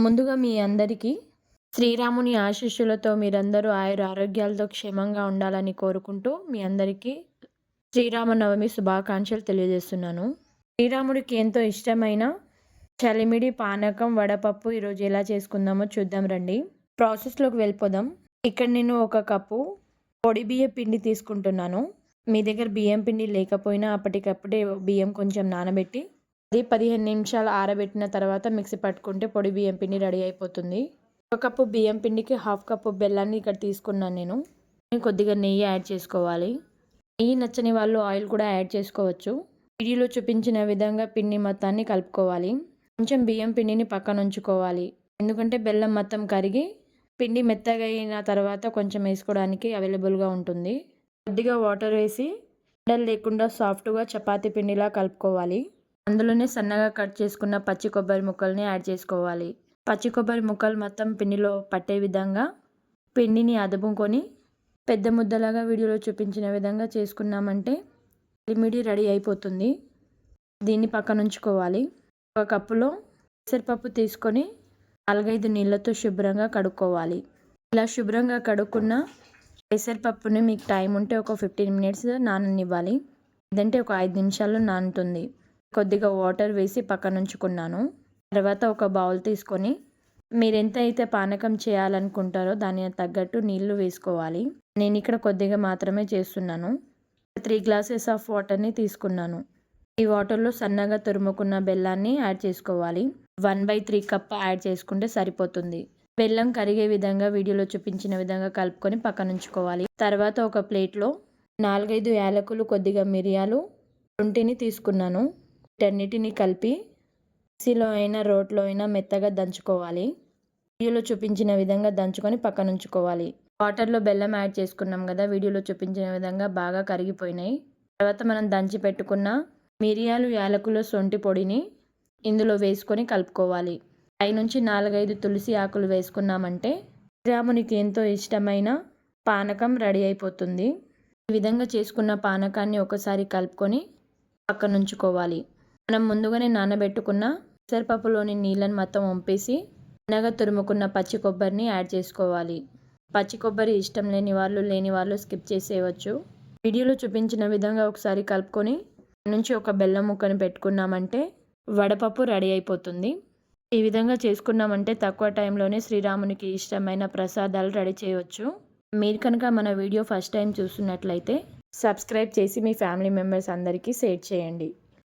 ముందుగా మీ అందరికీ శ్రీరాముని ఆశీస్సులతో మీరందరూ ఆరోగ్యాలతో క్షేమంగా ఉండాలని కోరుకుంటూ మీ అందరికీ శ్రీరామనవమి శుభాకాంక్షలు తెలియజేస్తున్నాను. శ్రీరాముడికి ఎంతో ఇష్టమైన చలిమిడి పానకం వడపప్పు ఈరోజు ఎలా చేసుకుందామో చూద్దాం రండి. ప్రాసెస్లోకి వెళ్ళిపోదాం. ఇక్కడ నేను 1 కప్పు పొడి బియ్యం పిండి తీసుకుంటున్నాను. మీ దగ్గర బియ్యం పిండి లేకపోయినా అప్పటికప్పుడే బియ్యం కొంచెం నానబెట్టి అది 15 నిమిషాలు ఆరబెట్టిన తర్వాత మిక్సీ పట్టుకుంటే పొడి బియ్యం పిండి రెడీ అయిపోతుంది. 1 కప్పు బియ్యం పిండికి 1/2 కప్పు బెల్లాన్ని ఇక్కడ తీసుకున్నాను నేను. కొద్దిగా నెయ్యి యాడ్ చేసుకోవాలి. నెయ్యి నచ్చని వాళ్ళు ఆయిల్ కూడా యాడ్ చేసుకోవచ్చు. వీడియోలో చూపించిన విధంగా పిండి మొత్తాన్ని కలుపుకోవాలి. కొంచెం బియ్యం పిండిని పక్కన ఉంచుకోవాలి. ఎందుకంటే బెల్లం మొత్తం కరిగి పిండి మెత్తగా అయిన తర్వాత కొంచెం వేసుకోవడానికి అవైలబుల్గా ఉంటుంది. కొద్దిగా వాటర్ వేసి ఉండలు లేకుండా సాఫ్ట్గా చపాతీ పిండిలా కలుపుకోవాలి. అందులోనే సన్నగా కట్ చేసుకున్న పచ్చి కొబ్బరి ముక్కల్ని యాడ్ చేసుకోవాలి. పచ్చి కొబ్బరి ముక్కలు మొత్తం పిండిలో పట్టే విధంగా పిండిని అదుపుకొని పెద్ద ముద్దలాగా వీడియోలో చూపించిన విధంగా చేసుకున్నామంటే చలిమిడి రెడీ అయిపోతుంది. దీన్ని పక్కన ఉంచుకోవాలి. 1 కప్పులో పెసరపప్పు తీసుకొని 4-5 నీళ్ళతో శుభ్రంగా కడుక్కోవాలి. ఇలా శుభ్రంగా కడుక్కున్న పెసరపప్పుని మీకు టైం ఉంటే ఒక 15 మినిట్స్ నాననివ్వాలి. లేదంటే ఒక 5 నిమిషాల్లో నానుతుంది. కొద్దిగా వాటర్ వేసి పక్కన ఉంచుకున్నాను. తర్వాత ఒక బౌల్ తీసుకొని మీరు ఎంత అయితే పానకం చేయాలనుకుంటారో దానికి తగ్గట్టు నీళ్లు వేసుకోవాలి. నేను ఇక్కడ కొద్దిగా మాత్రమే చేస్తున్నాను. 3 గ్లాసెస్ ఆఫ్ వాటర్ని తీసుకున్నాను. ఈ వాటర్లో సన్నగా తురుముకున్న బెల్లాన్ని యాడ్ చేసుకోవాలి. 1/3 కప్ యాడ్ చేసుకుంటే సరిపోతుంది. బెల్లం కరిగే విధంగా వీడియోలో చూపించిన విధంగా కలుపుకొని పక్కన ఉంచుకోవాలి. తర్వాత ఒక ప్లేట్లో 4-5 యాలకులు, కొద్దిగా మిరియాలు, శొంఠిని తీసుకున్నాను. వీటన్నిటిని కలిపి మిక్సీలో అయినా రోట్లో అయినా మెత్తగా దంచుకోవాలి. వీడియోలో చూపించిన విధంగా దంచుకొని పక్కన ఉంచుకోవాలి. వాటర్లో బెల్లం యాడ్ చేసుకున్నాం కదా, వీడియోలో చూపించిన విధంగా బాగా కరిగిపోయినాయి. తర్వాత మనం దంచి పెట్టుకున్న మిరియాలు, యాలకులు, శొంఠి పొడిని ఇందులో వేసుకొని కలుపుకోవాలి. పైనుంచి 4-5 తులసి ఆకులు వేసుకున్నామంటే శ్రీరామునికి ఎంతో ఇష్టమైన పానకం రెడీ అయిపోతుంది. ఈ విధంగా చేసుకున్న పానకాన్ని ఒకసారి కలుపుకొని పక్కన ఉంచుకోవాలి. మనం ముందుగానే నానబెట్టుకున్న పెసరపప్పులోని నీళ్ళని మొత్తం వంపేసి సన్నగా తురుముకున్న పచ్చి కొబ్బరిని యాడ్ చేసుకోవాలి. పచ్చి కొబ్బరి ఇష్టం లేని వాళ్ళు స్కిప్ చేసేయవచ్చు. వీడియోలో చూపించిన విధంగా ఒకసారి కలుపుకొని నుంచి ఒక బెల్లం ముక్కను పెట్టుకున్నామంటే వడపప్పు రెడీ అయిపోతుంది. ఈ విధంగా చేసుకున్నామంటే తక్కువ టైంలోనే శ్రీరామునికి ఇష్టమైన ప్రసాదాలు రెడీ చేయవచ్చు. మీరు కనుక మన వీడియో ఫస్ట్ టైం చూస్తున్నట్లయితే సబ్స్క్రైబ్ చేసి మీ ఫ్యామిలీ మెంబర్స్ అందరికీ షేర్ చేయండి.